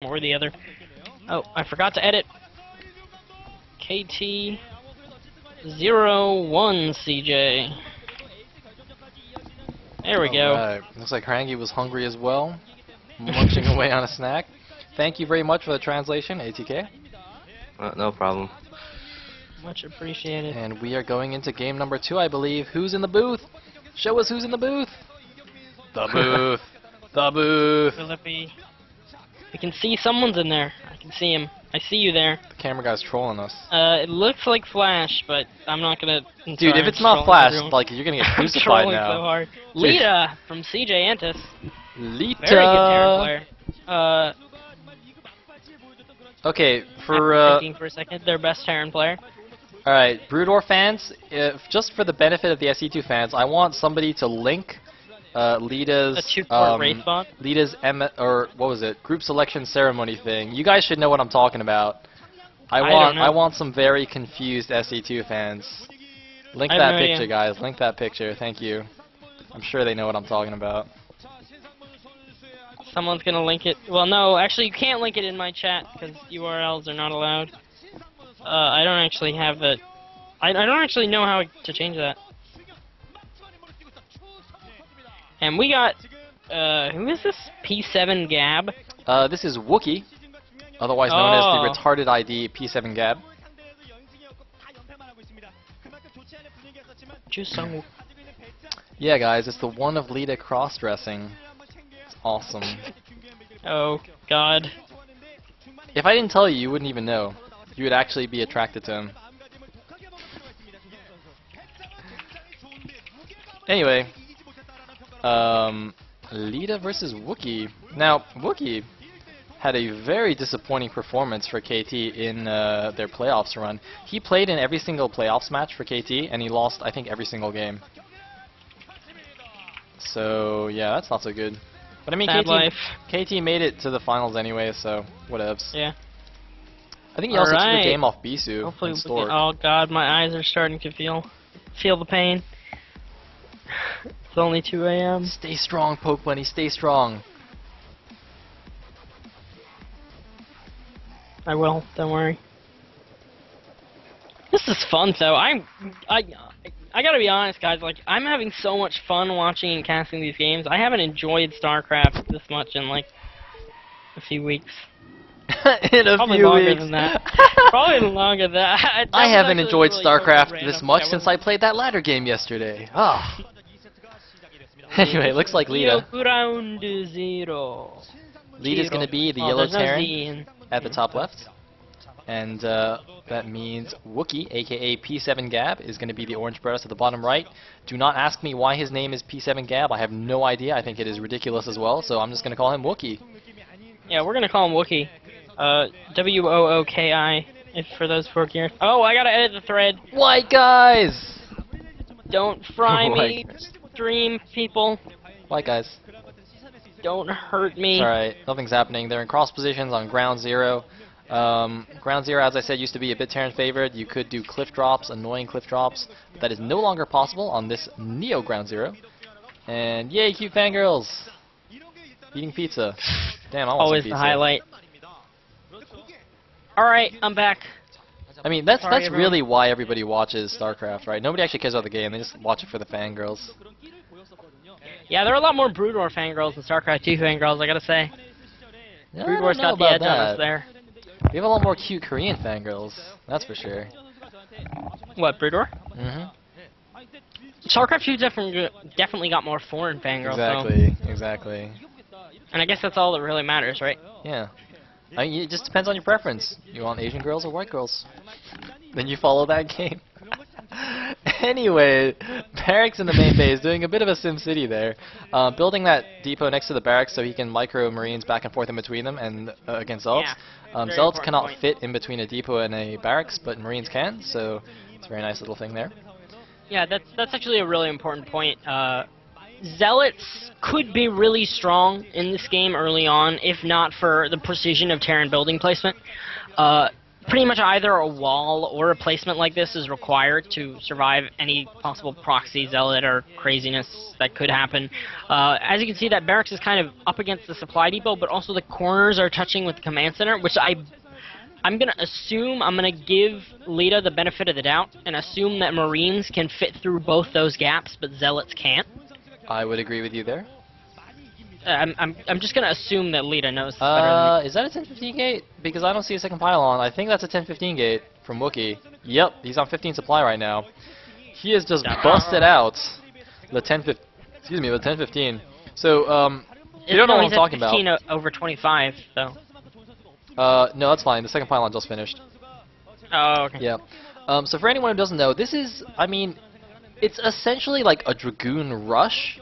or the other. Oh, I forgot to edit. KT 01 CJ. There we go. Alright. Looks like Harangi was hungry as well, munching away on a snack. Thank you very much for the translation, ATK. No problem. Much appreciated. And we are going into game number 2, I believe. Who's in the booth? Show us who's in the booth. The booth. The booth. Philippi. I can see someone's in there. I can see him. I see you there. The camera guy's trolling us. It looks like Flash, but I'm not gonna. Dude, if it's not Flash, like you're gonna get crucified I'm now. so hard. Leta from CJ Antis. Leta. Very good Terran player. Okay, Thinking for a second, their best Terran player. Alright, Broodor fans, just for the benefit of the SE2 fans, I want somebody to link Leta's Leta's group selection ceremony thing. You guys should know what I'm talking about. I want some very confused SE2 fans. Link that picture, guys. Link that picture. Thank you. I'm sure they know what I'm talking about. Someone's gonna link it. Well, no, actually, you can't link it in my chat because URLs are not allowed. I don't actually have it. I don't actually know how to change that. And we got, who is this? P7 Gab? This is Wooki, otherwise known as the retarded ID P7 Gab. Yeah, guys, it's the one of Leta cross-dressing. It's awesome. Oh, God. If I didn't tell you, you wouldn't even know. You would actually be attracted to him. Anyway, Leta versus Wooki. Now, Wooki had a very disappointing performance for KT in their playoffs run. He played in every single playoffs match for KT, and he lost, I think, every single game. So, yeah, that's not so good. But I mean, KT made it to the finals anyway, so whatevs. Yeah. I think he also took a game off Bisu. Hopefully oh God, my eyes are starting to feel the pain. It's only 2 AM. Stay strong, Poke Bunny. Stay strong. I will. Don't worry. This is fun though. I gotta be honest, guys. Like, I'm having so much fun watching and casting these games. I haven't enjoyed StarCraft this much in like a few weeks. Probably longer than that. Probably longer than that. I haven't enjoyed StarCraft this much since I played that ladder game yesterday. Ah. Anyway, it looks like Leta. Round 0. Leta's gonna be the yellow Terran at the top left. And that means Wooki, aka P7 Gab, is going to be the orange Brothers at the bottom right. Do not ask me why his name is P7 Gab. I have no idea. I think it is ridiculous as well, so I'm just going to call him Wooki. Yeah, we're going to call him Wooki. W-O-O-K-I, if for those 4 gears. Oh, I got to edit the thread. White guys! Don't fry me, stream people. White guys. Don't hurt me. Alright, nothing's happening. They're in cross positions on ground 0. Ground 0, as I said, used to be a bit Terran favored. You could do cliff drops, annoying cliff drops, but that is no longer possible on this Neo Ground 0. And yay, cute fangirls! Eating pizza. Damn, I want always some pizza. The highlight. Alright, I'm back. I mean, that's really why everybody watches StarCraft, right? Nobody actually cares about the game, they just watch it for the fangirls. Yeah, there are a lot more Broodor fangirls than StarCraft 2 fangirls, I gotta say. Yeah, Broodor's got the edge on us there. We have a lot more cute Korean fangirls, that's for sure. What, Broodor? Mm-hmm. StarCraft 2 definitely got more foreign fangirls, Exactly. And I guess that's all that really matters, right? Yeah. I mean, it just depends on your preference. You want Asian girls or white girls? Then you follow that game. Anyway, Barracks in the main base, doing a bit of a SimCity there. Building that depot next to the barracks so he can micro Marines back and forth in between them and against Zealots. Zealots cannot fit in between a depot and a barracks, but Marines can, so it's a very nice little thing there. Yeah, that's actually a really important point. Zealots could be really strong in this game early on, if not for the precision of Terran building placement. pretty much either a wall or a placement like this is required to survive any possible proxy zealot or craziness that could happen. As you can see, that barracks is kind of up against the supply depot, but also the corners are touching with the command center, which I'm gonna assume, I'm gonna give Leta the benefit of the doubt and assume that Marines can fit through both those gaps, but zealots can't. I would agree with you there. I'm just gonna assume that Leta knows this better than me. Is that a 1015 gate? Because I don't see a second pylon. I think that's a 1015 gate from Wooki. Yep, he's on 15 supply right now. He has just busted out the 1015. So, you don't know what I'm talking about. 15 over 25, though. No, that's fine. The second pylon just finished. Oh, okay. Yeah. So for anyone who doesn't know, this is, I mean, it's essentially like a Dragoon rush,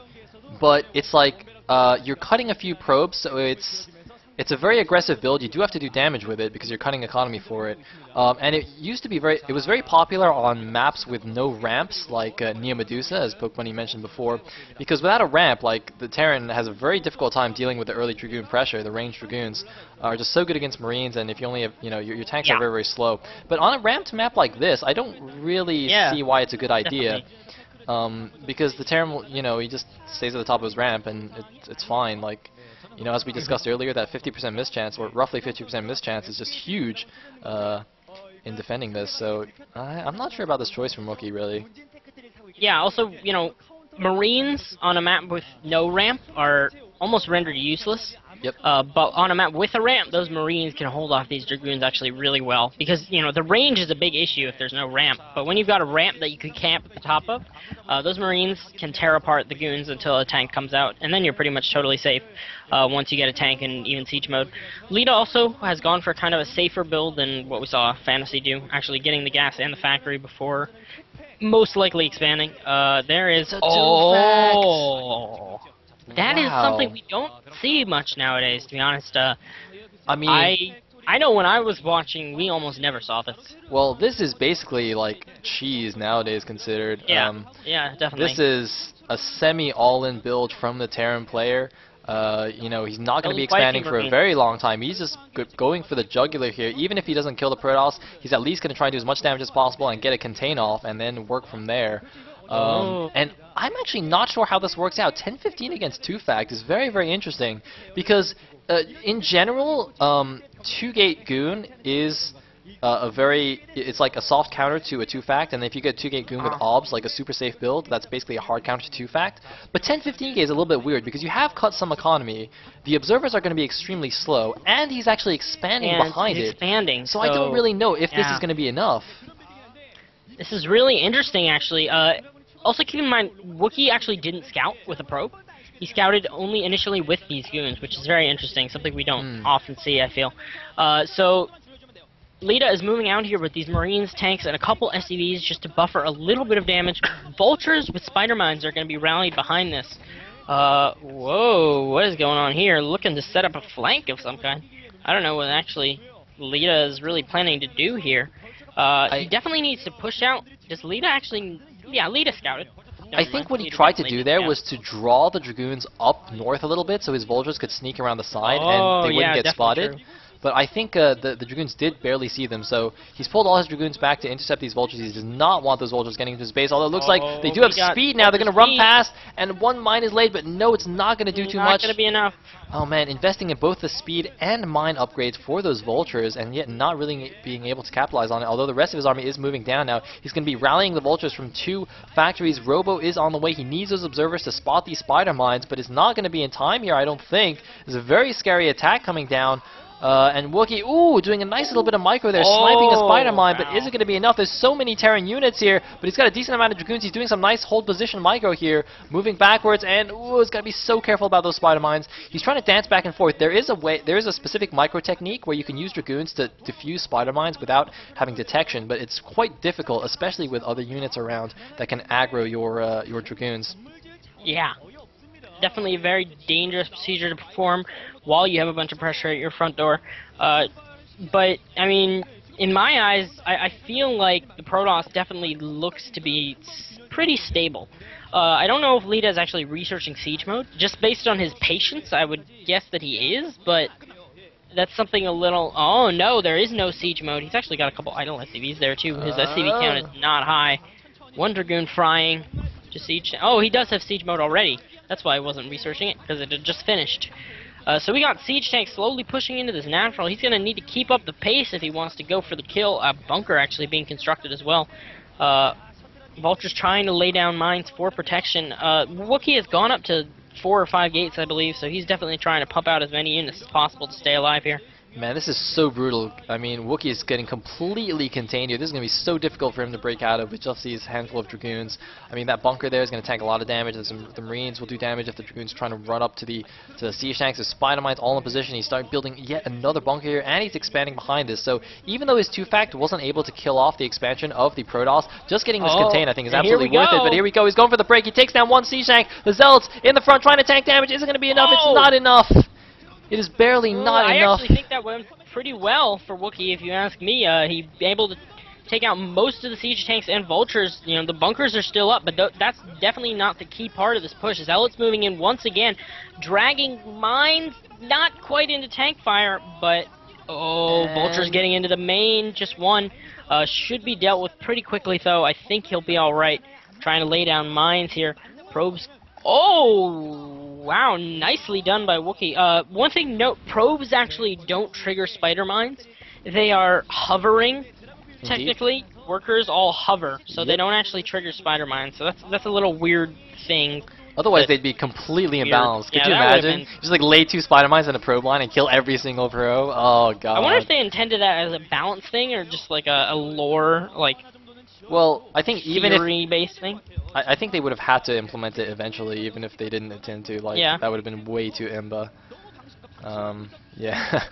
but it's like you're cutting a few probes, so it's a very aggressive build. You do have to do damage with it because you're cutting economy for it. And it used to be it was very popular on maps with no ramps, like Neo Medusa, as Pokemon mentioned before, because without a ramp, like the Terran has a very difficult time dealing with the early Dragoon pressure. The ranged Dragoons are just so good against Marines, and if you only have, your tanks are very, very slow. But on a ramped map like this, I don't really see why it's a good idea. Because the Terran, he just stays at the top of his ramp, and it's fine. Like, as we discussed earlier, that 50% mischance, or roughly 50% mischance, is just huge in defending this. So I'm not sure about this choice from Wooki, really. Yeah, also, Marines on a map with no ramp are almost rendered useless. Yep. But on a map with a ramp, those Marines can hold off these Dragoons actually really well. Because, the range is a big issue if there's no ramp. But when you've got a ramp that you can camp at the top of, those Marines can tear apart the goons until a tank comes out. And then you're pretty much totally safe once you get a tank in even siege mode. Leta also has gone for kind of a safer build than what we saw Fantasy do. Actually getting the gas and the factory before most likely expanding. There is... Oh! That is something we don't see much nowadays, to be honest. I mean... I know when I was watching, we almost never saw this. Well, this is basically like cheese nowadays considered. Yeah, yeah, definitely. This is a semi-all-in build from the Terran player. He's not going to be expanding for a very long time. He's just going for the jugular here. Even if he doesn't kill the Protoss, he's at least going to try and do as much damage as possible and get a contain off and then work from there. And I'm actually not sure how this works out. 10-15 against 2-fact is very, very interesting because in general, 2-gate Goon is it's like a soft counter to a 2-fact, and if you get 2-gate Goon with OBS, like a super safe build, that's basically a hard counter to 2-fact. But 10-15 gate is a little bit weird because you have cut some economy, the observers are going to be extremely slow, and he's actually expanding behind it. So I don't really know if this is going to be enough. This is really interesting, actually. Also, keep in mind, Wooki actually didn't scout with a probe. He scouted only initially with these goons, which is very interesting, something we don't often see, I feel. So, Leta is moving out here with these Marines, tanks, and a couple SCVs just to buffer a little bit of damage. Vultures with spider mines are going to be rallied behind this. Whoa, what is going on here? Looking to set up a flank of some kind. I don't know what actually Leta is really planning to do here. He definitely needs to push out. Does Leta actually... Yeah, Leta scouted. I think what he tried to do there was to draw the Dragoons up north a little bit so his Vultures could sneak around the side and they wouldn't get spotted. True. But I think the Dragoons did barely see them, so he's pulled all his Dragoons back to intercept these Vultures. He does not want those Vultures getting into his base, although it looks like they do have speed now. They're going to run past, and one mine is laid, but no, it's not going to do too much. Not going to be enough. Oh man, investing in both the speed and mine upgrades for those Vultures, and yet not really being able to capitalize on it, although the rest of his army is moving down now. He's going to be rallying the Vultures from 2 factories. Robo is on the way. He needs those observers to spot these spider mines, but it's not going to be in time here, I don't think. There's a very scary attack coming down. And Wooki, doing a nice little bit of micro there, sniping a spider mine, but is it going to be enough? There's so many Terran units here, but he's got a decent amount of Dragoons. He's doing some nice hold position micro here, moving backwards, and he's got to be so careful about those spider mines. He's trying to dance back and forth. There is a specific micro technique where you can use Dragoons to defuse spider mines without having detection, but it's quite difficult, especially with other units around that can aggro your Dragoons. Yeah. Definitely a very dangerous procedure to perform while you have a bunch of pressure at your front door. But, I mean, in my eyes, I feel like the Protoss definitely looks to be pretty stable. I don't know if Leta is actually researching siege mode. Just based on his patience, I would guess that he is, but that's something a little... Oh, no, there is no siege mode. He's actually got a couple idle SCVs there, too. His SCV count is not high. One Dragoon frying to siege... Oh, he does have siege mode already. That's why I wasn't researching it, because it had just finished. So we got siege tank slowly pushing into this natural. He's going to need to keep up the pace if he wants to go for the kill. A bunker actually being constructed as well. Vulture's trying to lay down mines for protection. Wooki has gone up to 4 or 5 gates, I believe, so he's definitely trying to pump out as many units as possible to stay alive here. Man, this is so brutal. I mean, Wooki is getting completely contained here. This is going to be so difficult for him to break out of with just these handful of Dragoons. I mean, that bunker there is going to tank a lot of damage. The Marines will do damage if the Dragoons trying to run up to the siege tanks. The Spider Mine's all in position. He's starting building yet another bunker here, and he's expanding behind this. So even though his 2-fact wasn't able to kill off the expansion of the Protoss, just getting this contained, I think, is absolutely worth it. But here we go. He's going for the break. He takes down one siege tank. The Zealots in the front trying to tank damage. Is it going to be enough? It's not enough. It is barely not enough. I actually think that went pretty well for Wooki, if you ask me. He able to take out most of the siege tanks and vultures. You know, the bunkers are still up, but that's definitely not the key part of this push. Zealots moving in once again, dragging mines, not quite into tank fire, but vultures getting into the main, just one. Should be dealt with pretty quickly, though. I think he'll be all right. Trying to lay down mines here. Probes. Oh, wow, nicely done by Wooki. One thing to note, probes actually don't trigger spider mines. They are hovering, technically. Workers all hover, so they don't actually trigger spider mines. So that's a little weird thing. Otherwise, they'd be completely imbalanced. Could you imagine? Just like lay 2 spider mines in a probe line and kill every single pro? Oh, God. I wonder if they intended that as a balance thing or just like a lore, like, well, I think even theory-based thing. I think they would have had to implement it eventually, even if they didn't intend to. Like, that would have been way too imba. Yeah.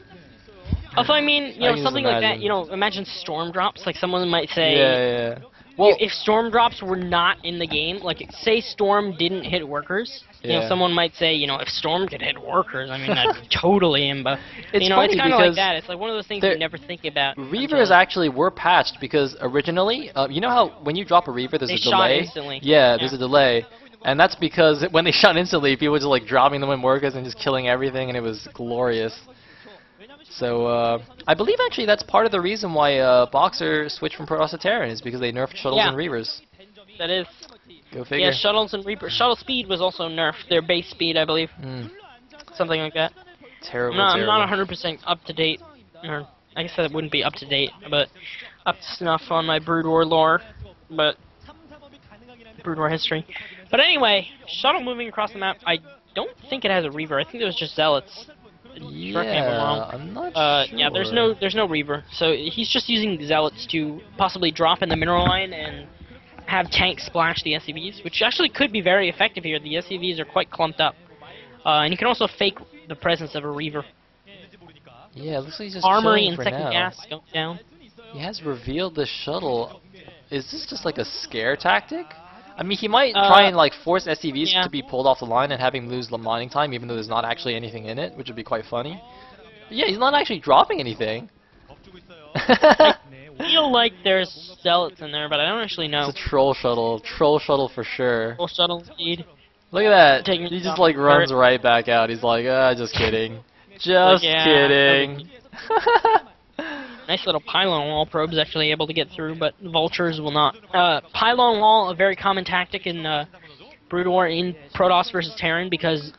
Also, I mean, you know, something like that, you know, imagine storm drops. Like, someone might say... Yeah. Well, if storm drops were not in the game, like, say storm didn't hit workers, you know, someone might say, you know, if storm could hit workers, I mean, that'd be totally imba. It's you know, funny it's kind of like that. It's like one of those things you never think about. Reavers actually were patched because originally, you know how when you drop a Reaver, there's a delay? Shot instantly. Yeah, there's a delay. And that's because when they shot instantly, people were just like dropping them in workers and just killing everything, and it was glorious. So, I believe actually that's part of the reason why Boxer switched from Protoss to Terran, is because they nerfed shuttles and Reavers. That is. Go figure. Yeah, shuttles and Reapers. Shuttle speed was also nerfed. Their base speed, I believe. Something like that. Terrible, I'm not 100% up to date. Or, I guess that wouldn't be up to date, but up to snuff on my Brood War lore. But, Brood War history. But anyway, shuttle moving across the map. I don't think it has a Reaver. I think it was just Zealots. Correct me if I'm wrong. I'm not sure. Yeah, there's no Reaver. So he's just using Zealots to possibly drop in the mineral line and have tanks splash the SCVs, which actually could be very effective here. The SCVs are quite clumped up. And you can also fake the presence of a Reaver. Yeah, it looks like he's just Armory and for second now. gas go down. He has revealed the shuttle. Is this just like a scare tactic? I mean, he might try and like force SCVs to be pulled off the line and have him lose the mining time, even though there's not actually anything in it, which would be quite funny. But yeah, he's not actually dropping anything. I feel like there's Zealots in there, but I don't actually know. It's a troll shuttle for sure. Troll shuttle indeed. Look at that. He just like runs right back out. He's like, just kidding. Just kidding. Nice little pylon wall probes actually able to get through, but vultures will not. Pylon wall, a very common tactic in Brood War in Protoss versus Terran, because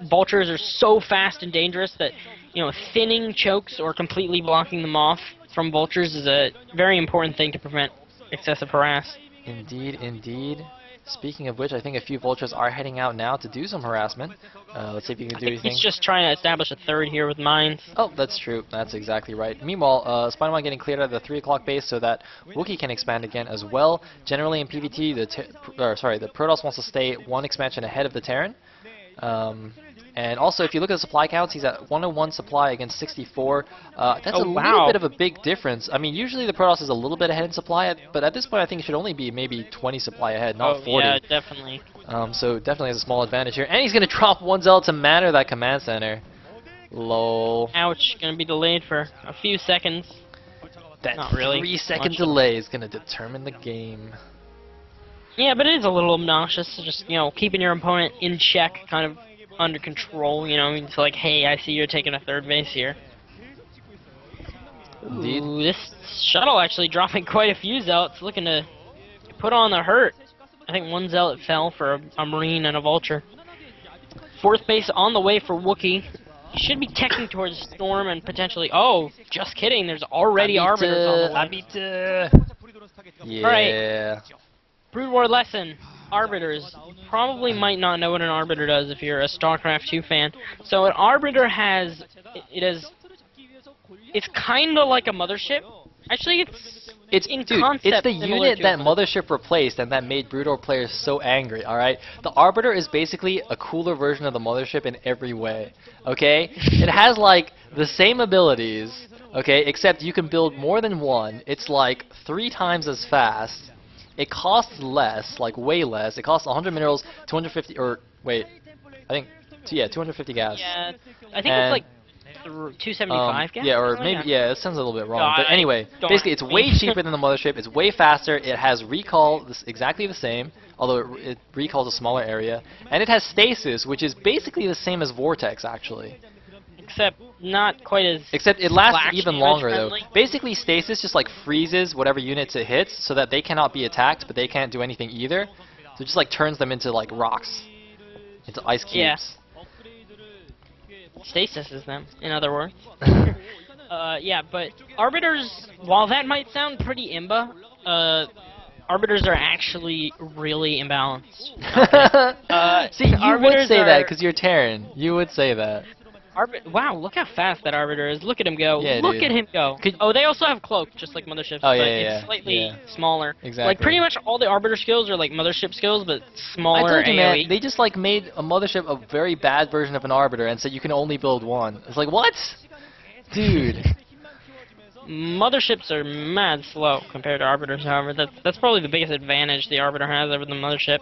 vultures are so fast and dangerous that, you know, thinning chokes or completely blocking them off from vultures is a very important thing to prevent excessive harass. Indeed, indeed. Speaking of which, I think a few vultures are heading out now to do some harassment. Let's see if you can do anything. He's just trying to establish a third here with mines. Oh, that's true. That's exactly right. Meanwhile, Spider-Man getting cleared out of the 3 o'clock base so that Wooki can expand again as well. Generally in PvT, the Protoss wants to stay 1 expansion ahead of the Terran. And also, if you look at the supply counts, he's at 101 supply against 64. That's a little bit of a big difference. I mean, usually the Protoss is a little bit ahead in supply, but at this point I think it should only be maybe 20 supply ahead, not 40. Yeah, definitely. So definitely has a small advantage here. And he's going to drop 1 Zealot to manner that command center. Lol. Ouch, going to be delayed for a few seconds. That not really 3-second delay is going to determine the game. Yeah, but it is a little obnoxious, just, you know, keeping your opponent in check, kind of under control, you know, it's like, hey, I see you're taking a third base here. Indeed. Ooh, this shuttle actually dropping quite a few zealots, looking to put on the hurt. I think one zealot fell for a marine and a vulture. Fourth base on the way for Wooki. He should be teching towards Storm and potentially... Oh, just kidding. There's already Arbiters on the way. Yeah. Alright. Brood War lesson. Arbiters. You probably might not know what an Arbiter does if you're a StarCraft 2 fan. So an Arbiter has... It's kind of like a mothership. Actually, it's in concept it's the unit that Mothership replaced and that made Brood War players so angry, alright? The Arbiter is basically a cooler version of the Mothership in every way, okay? It has, like, the same abilities, okay, except you can build more than one. It's, like, 3 times as fast. It costs less, like, way less. It costs 100 minerals, 250, or, wait, I think, yeah, 250 gas. Yeah, I think it's, like, 275 gas? Yeah, or maybe, yeah, it sounds a little bit wrong. But anyway, basically it's way cheaper than the Mothership, it's way faster, it has recall, exactly the same, although it recalls a smaller area, and it has stasis, which is basically the same as Vortex, actually. Except not quite as... Except it lasts even longer, though. Basically, stasis just, like, freezes whatever units it hits, so that they cannot be attacked, but they can't do anything either. So it just, like, turns them into, like, rocks. Into ice cubes. Yeah. Stasis is them, in other words. Yeah, but Arbiters, while that might sound pretty imba, Arbiters are actually really imbalanced. See, you would say that because you're Terran. You would say that. Wow, look how fast that Arbiter is. Look at him go. Yeah, look at him go. Oh, they also have Cloak, just like Motherships, oh, but yeah, it's slightly smaller. Exactly. Like, pretty much all the Arbiter skills are like Mothership skills, but smaller. I told you, AoE. man, they just, like, made a Mothership a very bad version of an Arbiter and said you can only build one. It's like, what? Dude. Motherships are mad slow compared to Arbiters, however. That's probably the biggest advantage the Arbiter has over the Mothership.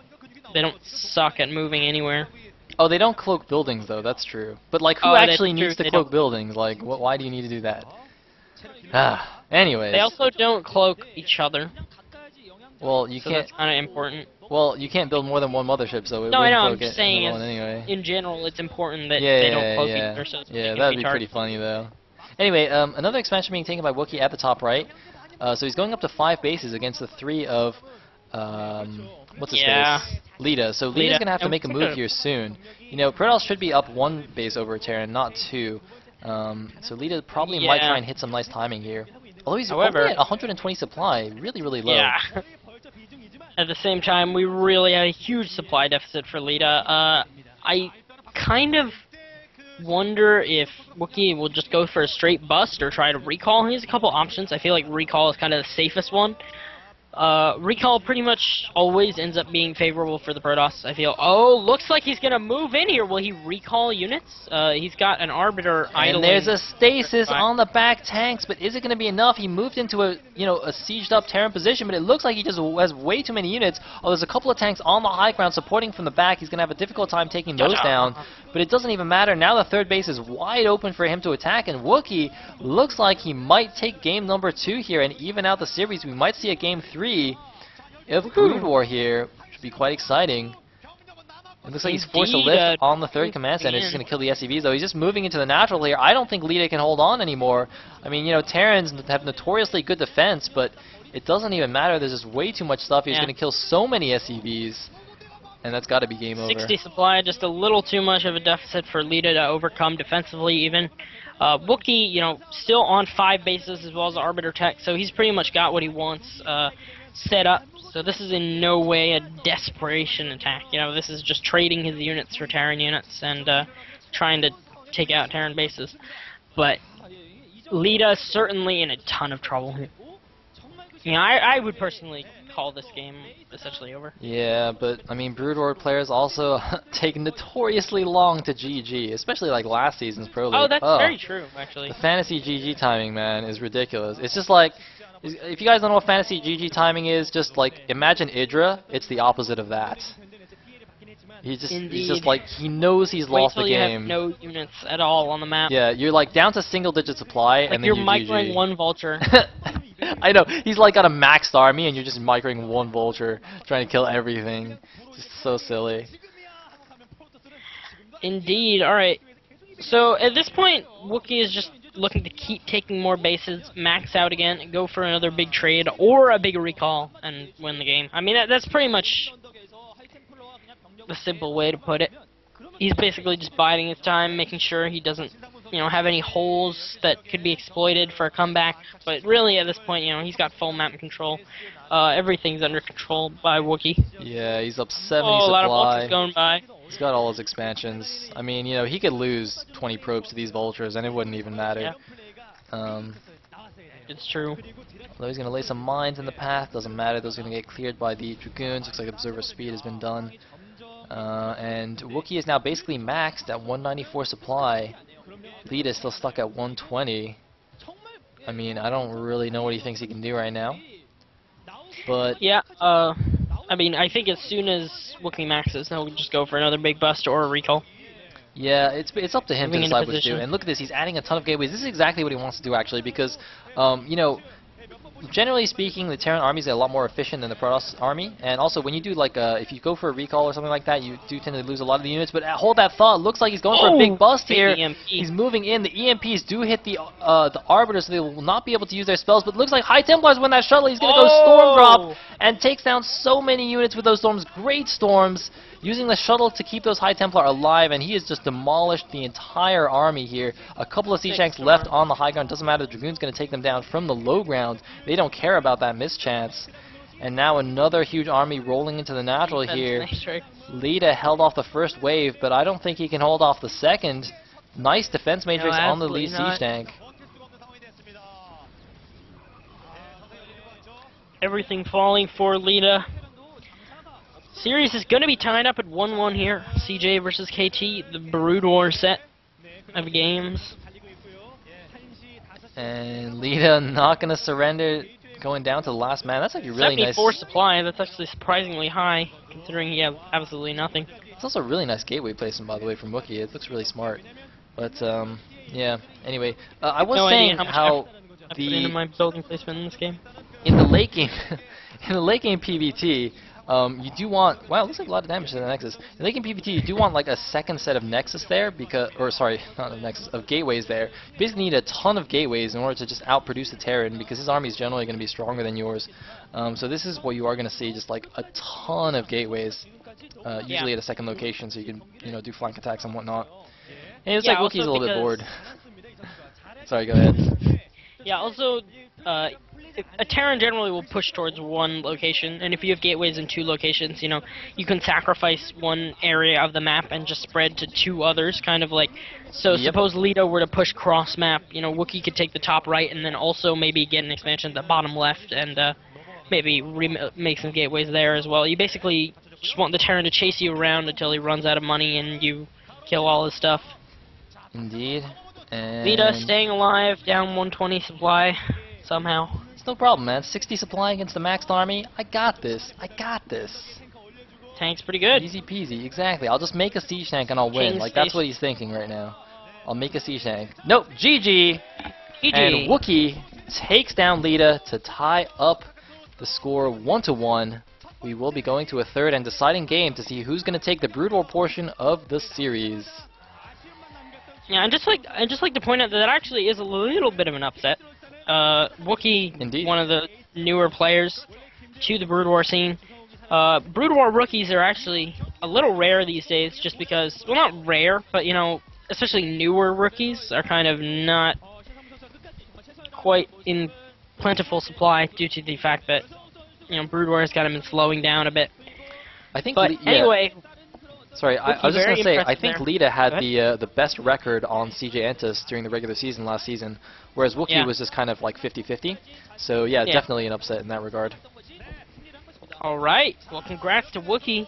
They don't suck at moving anywhere. Oh, they don't cloak buildings, though. That's true. But, like, who actually needs to cloak buildings? Like, why do you need to do that? Anyways. They also don't cloak each other. Well, you can't... that's kind of important. Well, you can't build more than one Mothership, so it no, I know. wouldn't I'm just saying, anyway. In general, it's important that they don't cloak each other. So that'd be pretty funny, though. Anyway, another expansion being taken by Wooki at the top right. So he's going up to 5 bases against the 3 of... what's his face? Leta. So Leta's gonna have to make a move here soon. You know, Protoss should be up 1 base over Terran, not 2. So Leta probably might try and hit some nice timing here. Although he's only at 120 supply, really, really low. Yeah. At the same time, we really have a huge supply deficit for Leta. I kind of wonder if Wooki will just go for a straight bust or try to recall. He has a couple options. I feel like recall is kind of the safest one. Recall pretty much always ends up being favorable for the Protoss, I feel. Oh, looks like he's gonna move in here. Will he recall units? He's got an Arbiter idling. And there's a stasis on the back tanks, but is it gonna be enough? He moved into a, a sieged up Terran position, but it looks like he just has way too many units. Oh, there's a couple of tanks on the high ground supporting from the back. He's gonna have a difficult time taking those down, but it doesn't even matter. Now the 3rd base is wide open for him to attack, and Wooki looks like he might take game number 2 here and even out the series. We might see a game 3 of Brood War here, which would be quite exciting. It looks like he's forced to lift on the 3rd command center. He's just going to kill the SCVs, though. He's just moving into the natural here. I don't think Leta can hold on anymore. I mean, Terrans have notoriously good defense, but it doesn't even matter. There's just way too much stuff. He's going to kill so many SCVs, and that's got to be game over. 60 supply, just a little too much of a deficit for Leta to overcome defensively, even. Wooki, still on 5 bases as well as the Arbiter tech, so he's pretty much got what he wants set up. So this is in no way a desperation attack. This is just trading his units for Terran units and trying to take out Terran bases. But Leta is certainly in a ton of trouble here. I would personally call this game essentially over. Yeah, but I mean, Brood War players also take notoriously long to GG, especially like last season's Pro League. Oh, that's very true, actually. The fantasy GG timing, man, is ridiculous. It's just like, if you guys don't know what fantasy GG timing is, just like imagine Idra. It's the opposite of that. He's just like, he knows he's lost the game. You have no units at all on the map. Yeah, you're like down to single-digit supply, and then you're microing GG. 1 vulture. I know, he's like got a maxed army, and you're just microing 1 vulture, trying to kill everything. Just so silly. Indeed. All right. So at this point, Wooki is just looking to keep taking more bases, max out again, go for another big trade or a bigger recall and win the game. I mean, that's pretty much the simple way to put it. He's basically just biding his time, making sure he doesn't, have any holes that could be exploited for a comeback. But really, at this point, he's got full map control. Everything's under control by Wookie. Yeah, he's up 70 a supply. lot of vultures going by. He's got all his expansions. I mean, he could lose 20 probes to these vultures, and it wouldn't even matter. Yeah. It's true. Although he's going to lay some mines in the path, doesn't matter. Those are going to get cleared by the Dragoons. Looks like Observer Speed has been done. And Wookie is now basically maxed at 194 supply. Leta is still stuck at 120. I mean, I don't really know what he thinks he can do right now. But yeah, I mean, I think as soon as Wookie maxes, he'll just go for another big bust or a recall. Yeah, it's up to him to decide what to do. And look at this, he's adding a ton of gateways. This is exactly what he wants to do, actually, because, generally speaking, the Terran armies are a lot more efficient than the Protoss army. And also, when you do, like, if you go for a recall or something like that, you do tend to lose a lot of the units. But hold that thought, looks like he's going for a big bust here. EMP. He's moving in. The EMPs do hit the Arbiter, so they will not be able to use their spells. But it looks like High Templars win that shuttle. He's going to go Storm Drop and takes down so many units with those storms. Great storms. Using the shuttle to keep those High Templar alive, and he has just demolished the entire army here. A couple of siege tanks left on the high ground. Doesn't matter, the Dragoon's going to take them down from the low ground. They don't care about that mischance. And now another huge army rolling into the natural here. Leta held off the first wave, but I don't think he can hold off the second. Nice defense matrix on the lead siege tank. Everything falling for Leta. Series is going to be tied up at 1-1 here. CJ versus KT, the Brood War set of games. And Leta not going to surrender, going down to the last man. That's actually really nice. 74 supply, that's actually surprisingly high, considering he has absolutely nothing. It's also a really nice gateway placement, by the way, from Wookie. It looks really smart. But, yeah, anyway. I was saying how I put into my building placement in this game. In the late game, PvT, you do want, wow, it looks like a lot of damage to the Nexus. In late game PvT, you do want like a second set of Nexus there, because, or sorry, not a Nexus, of gateways there. You basically need a ton of gateways in order to just outproduce the Terran, because his army is generally going to be stronger than yours. So this is what you are going to see, just like a ton of gateways, usually at a second location, so you can, do flank attacks and whatnot. And it looks like Wookie's a little bit bored. Sorry, go ahead. Yeah, also, a Terran generally will push towards one location, and if you have gateways in two locations, you can sacrifice one area of the map and just spread to two others, kind of like, so suppose Leta were to push cross map, Wookie could take the top right and then also maybe get an expansion at the bottom left and maybe make some gateways there as well. You basically just want the Terran to chase you around until he runs out of money and you kill all his stuff. Indeed. And Leta staying alive, down 120 supply, somehow. No problem, man. 60 supply against the maxed army. I got this. I got this. Tank's pretty good. Easy peasy. Exactly. I'll just make a siege tank and I'll win. Like, that's what he's thinking right now. I'll make a siege tank. Nope. GG. GG. And Wookie takes down Leta to tie up the score 1-1. We will be going to a third and deciding game to see who's going to take the Brood War portion of the series. Yeah, I'd just like to point out that actually is a little bit of an upset. Wookie, Indeed. One of the newer players to the Brood War scene. Brood War rookies are actually a little rare these days, just because, well, not rare, but especially newer rookies are kind of not quite in plentiful supply due to the fact that Brood War has kind of been slowing down a bit. I think. But anyway. Sorry, I was just going to say, I think there. Leta had the best record on CJ Entus during the regular season last season, whereas Wookie was just kind of like 50-50. So yeah, definitely an upset in that regard. Alright, well congrats to Wookie,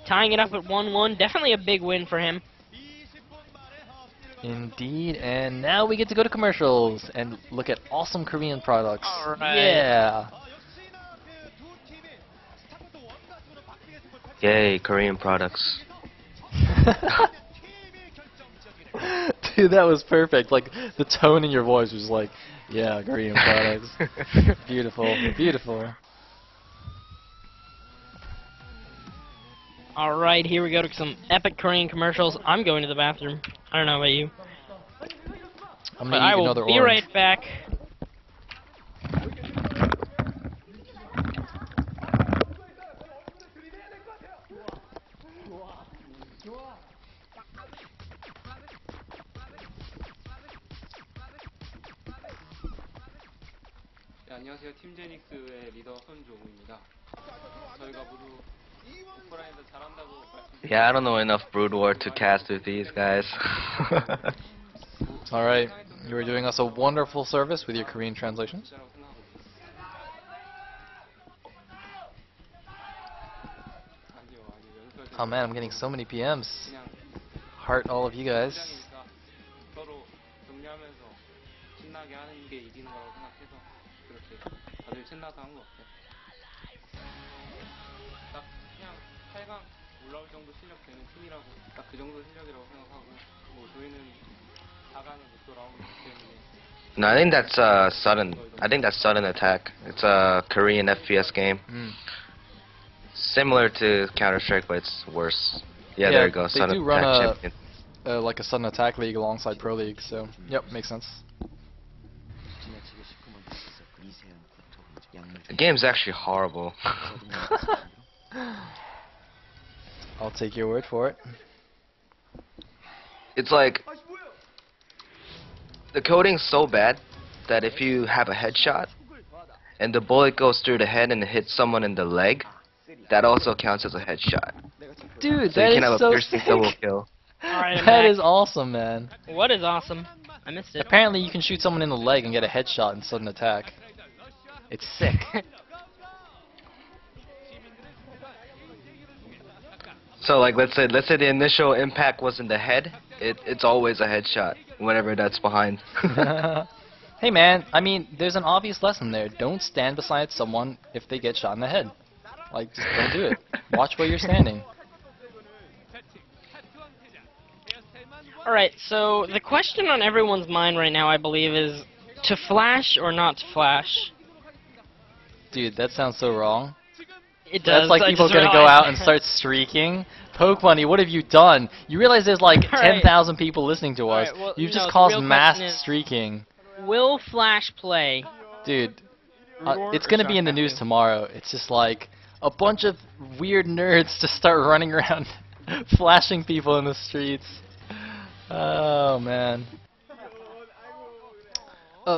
tying it up at 1-1, definitely a big win for him. Indeed, and now we get to go to commercials and look at awesome Korean products. Alright. Yeah! Yay, Korean products. Dude, that was perfect. Like, the tone in your voice was like, yeah, Korean products. Beautiful, beautiful. Alright, here we go to some epic Korean commercials. I'm going to the bathroom. I don't know about you. I'm But gonna I eat will another be orange. right back. 네, 안녕하세요. 팀 제닉스의 리더 손종우입니다. 저희가 모두 오프라인에서 잘한다고 말씀드렸습니다. Yeah, I don't know enough Brood War to cast with these guys. Alright, you were doing us a wonderful service with your Korean translations. Oh man, I'm getting so many PMs. Heart all of you guys. 서로 격려하면서 신나게 하는 게 이기는 거라고 생각해서 그렇게 다들 신나서 한 것 같아요. 딱 그냥 8강 올라올 정도 실력 되는 팀이라고 딱 그 정도 실력이라고 생각하고 뭐 저희는 4강을 목표로 하고 있기 때문에. No, I think that's sudden. I think that's sudden attack. It's a Korean FPS game. Similar to Counter-Strike, but it's worse. Yeah, there you go. They Sudden do run attack champion. like a sudden attack league alongside Pro League, so yep, makes sense. The game's actually horrible. I'll take your word for it. It's like the coding's so bad that if you have a headshot and the bullet goes through the head and hits someone in the leg, that also counts as a headshot. Dude, So that you can is have a so piercing sick. double kill. Alright, I'm That back. is awesome, man. What is awesome? I missed it. Apparently you can shoot someone in the leg and get a headshot in sudden attack. It's sick. So like let's say the initial impact was in the head, it's always a headshot whenever that's behind. Hey man, I mean, there's an obvious lesson there. Don't stand beside someone if they get shot in the head. Like, just don't do it. Watch where you're standing. Alright, so the question on everyone's mind right now, I believe, is to flash or not to flash? Dude, that sounds so wrong. It does. That's like I people just gonna go realized. out and start streaking. Poke Bunny, what have you done? You realize there's like Alright. 10,000 people listening to us. Alright, well, You've no, just the caused real mass question is- streaking. Will flash play? Dude, Roar it's or gonna be in the news sarcastic? tomorrow. It's just like a bunch of weird nerds just start running around flashing people in the streets. Oh man.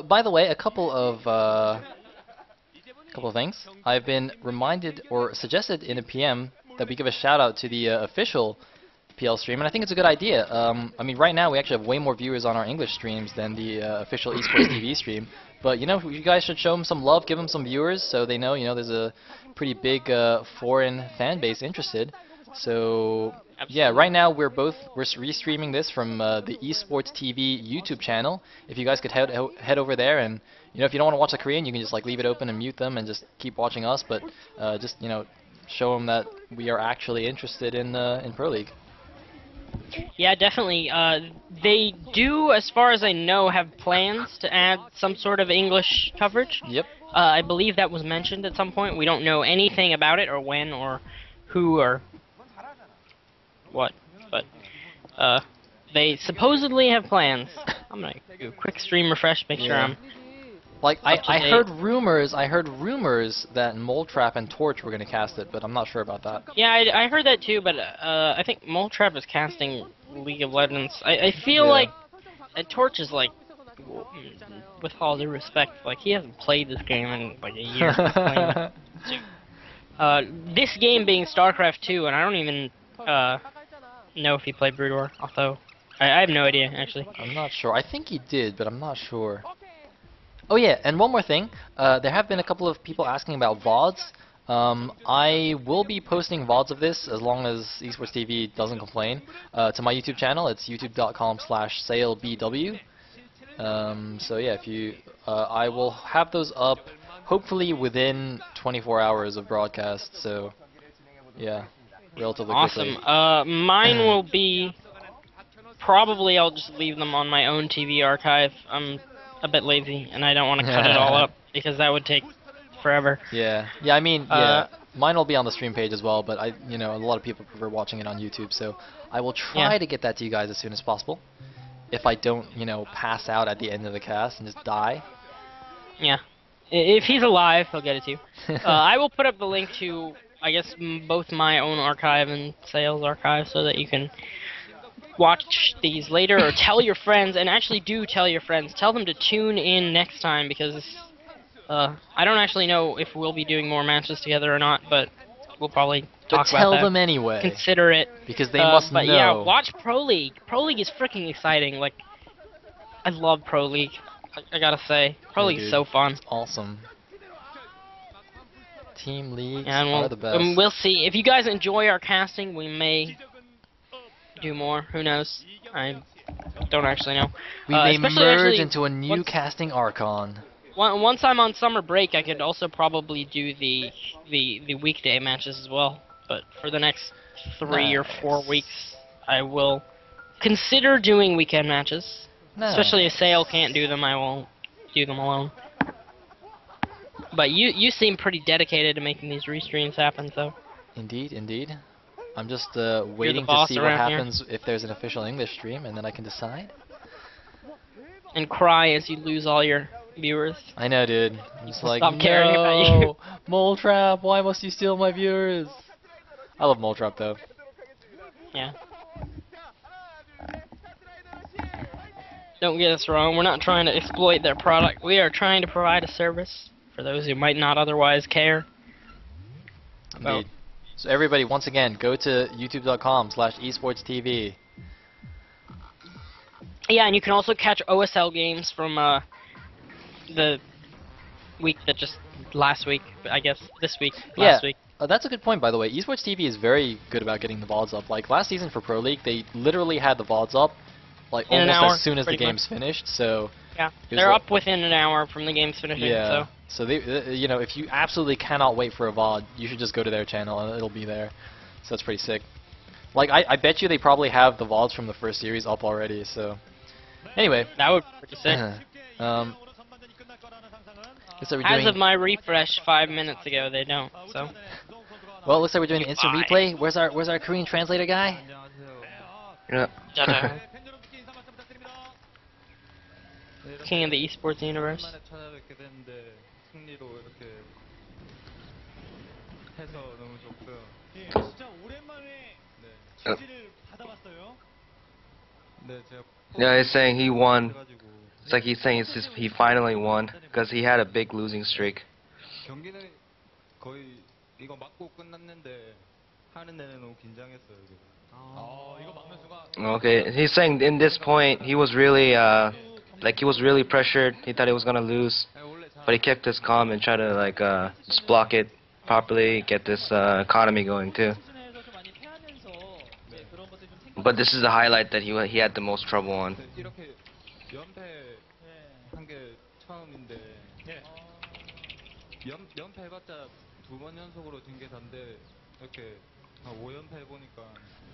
By the way, a couple of things. I've been reminded or suggested in a PM that we give a shout out to the official PL stream, and I think it's a good idea. I mean, right now we actually have way more viewers on our English streams than the official esports TV stream. But you know, you guys should show them some love, give them some viewers, so they know there's a pretty big foreign fan base interested. So yeah, right now we're restreaming this from the Esports TV YouTube channel. If you guys could head over there, and if you don't want to watch the Korean, you can just like leave it open and mute them and just keep watching us. But just show them that we are actually interested in Pro League. Yeah, definitely. They do, as far as I know, have plans to add some sort of English coverage. Yep. I believe that was mentioned at some point. We don't know anything about it, or when, or who, or what. But they supposedly have plans. I'm gonna do a quick stream refresh, make sure I'm. Like up to I date. heard rumors that Mole Trap and Torch were gonna cast it, but I'm not sure about that. Yeah, I heard that too, but I think Mole Trap is casting League of Legends. I feel like Torch is like, with all due respect, like he hasn't played this game in like a year. This game being StarCraft 2, and I don't even know if he played Brood War, although I have no idea actually. I'm not sure. I think he did, but I'm not sure. Oh yeah, and one more thing. There have been a couple of people asking about VODs. I will be posting VODs of this as long as Esports TV doesn't complain to my YouTube channel. It's youtube.com/SayleBW. So yeah, I will have those up hopefully within 24 hours of broadcast. So yeah, relatively quickly. Awesome. Mine will be probably I'll just leave them on my own TV archive. I'm a bit lazy and I don't want to cut it all up because that would take forever. Yeah, I mean, mine will be on the stream page as well, but a lot of people prefer watching it on YouTube, so I will try to get that to you guys as soon as possible. if I don't, you know, pass out at the end of the cast and just die. Yeah. If he's alive, he'll get it to you. I will put up the link to, I guess, both my own archive and Sayle's archive so that you can watch these later or tell your friends, and actually do tell your friends. Tell them to tune in next time because I don't actually know if we'll be doing more matches together or not, but we'll probably talk about that. But tell them anyway. Consider it. Because they must know. But yeah, watch Pro League. Pro League is freaking exciting. Like, I love Pro League. I gotta say, Pro League is so fun. It's awesome. Team leagues and are the best. We'll see. If you guys enjoy our casting, we may do more. Who knows? I don't actually know. We may merge into a new casting Archon. Once I'm on summer break, I could also probably do the weekday matches as well. But for the next 3 or 4 weeks, I will consider doing weekend matches. Especially if Sayle can't do them, I won't do them alone. But you seem pretty dedicated to making these restreams happen, so. Indeed, indeed. I'm just waiting to see what happens if there's an official English stream, and then I can decide. And cry as you lose all your viewers. I know, dude. I'm just like, stop caring about you. Mole Trap, why must you steal my viewers? I love Mole Trap, though. Yeah. Don't get us wrong, we're not trying to exploit their product. We are trying to provide a service for those who might not otherwise care. Indeed. So everybody, once again, go to youtube.com/esportstv. Yeah, and you can also catch OSL games from the week that just last week, I guess this week, last week. That's a good point, by the way. Esports TV is very good about getting the VODs up. Like last season for Pro League, they literally had the VODs up like almost as soon as the game's finished. So yeah, they're up within an hour from the game's finishing. Yeah. So they, you know, if you absolutely cannot wait for a VOD, you should just go to their channel and it'll be there. So that's pretty sick. Like I bet you they probably have the VODs from the first series up already. So anyway, that would be pretty sick. As of my refresh 5 minutes ago, they don't. So. Well, it looks like we're doing an instant replay. Where's our Korean translator guy? Yeah. King of the esports universe. Yeah, he's saying he won. It's like he's saying he finally won because he had a big losing streak. Okay, he's saying in this point he was really he was really pressured. He thought he was gonna lose, but he kept his calm and tried to just block it properly, get this economy going too. But this is the highlight that he had the most trouble on.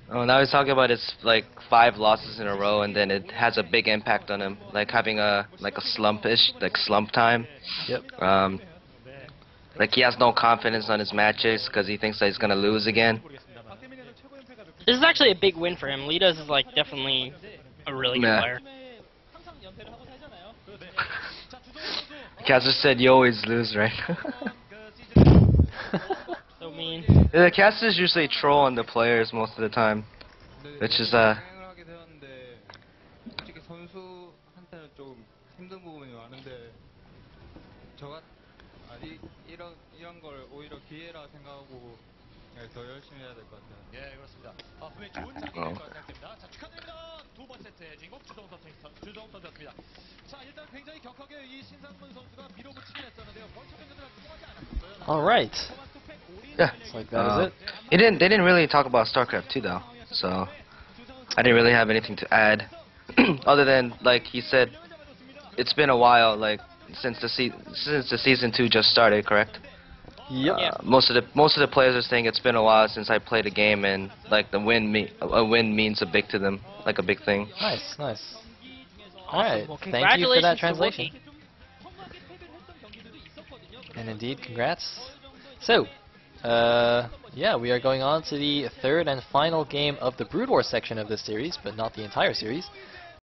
Oh, now he's talking about his 5 losses in a row, and then it has a big impact on him, like having a slump time. Yep. He has no confidence on his matches because he thinks that he's gonna lose again. This is actually a big win for him. Leta's is definitely a really good player. Caster said you always lose, right? So mean. The casters usually troll on the players most of the time, which is All right. Yeah. Like that is it. They didn't really talk about StarCraft 2 though, so I didn't really have anything to add, other than he said, it's been a while since the season 2 just started, correct? Yep. Most of the players are saying it's been a while since I played a game, and a win means a big to them, a big thing. Nice, nice. Awesome. All right. Well, thank you for that translation. Wooki. And indeed, congrats. So, yeah, we are going on to the third and final game of the Brood War section of this series, but not the entire series.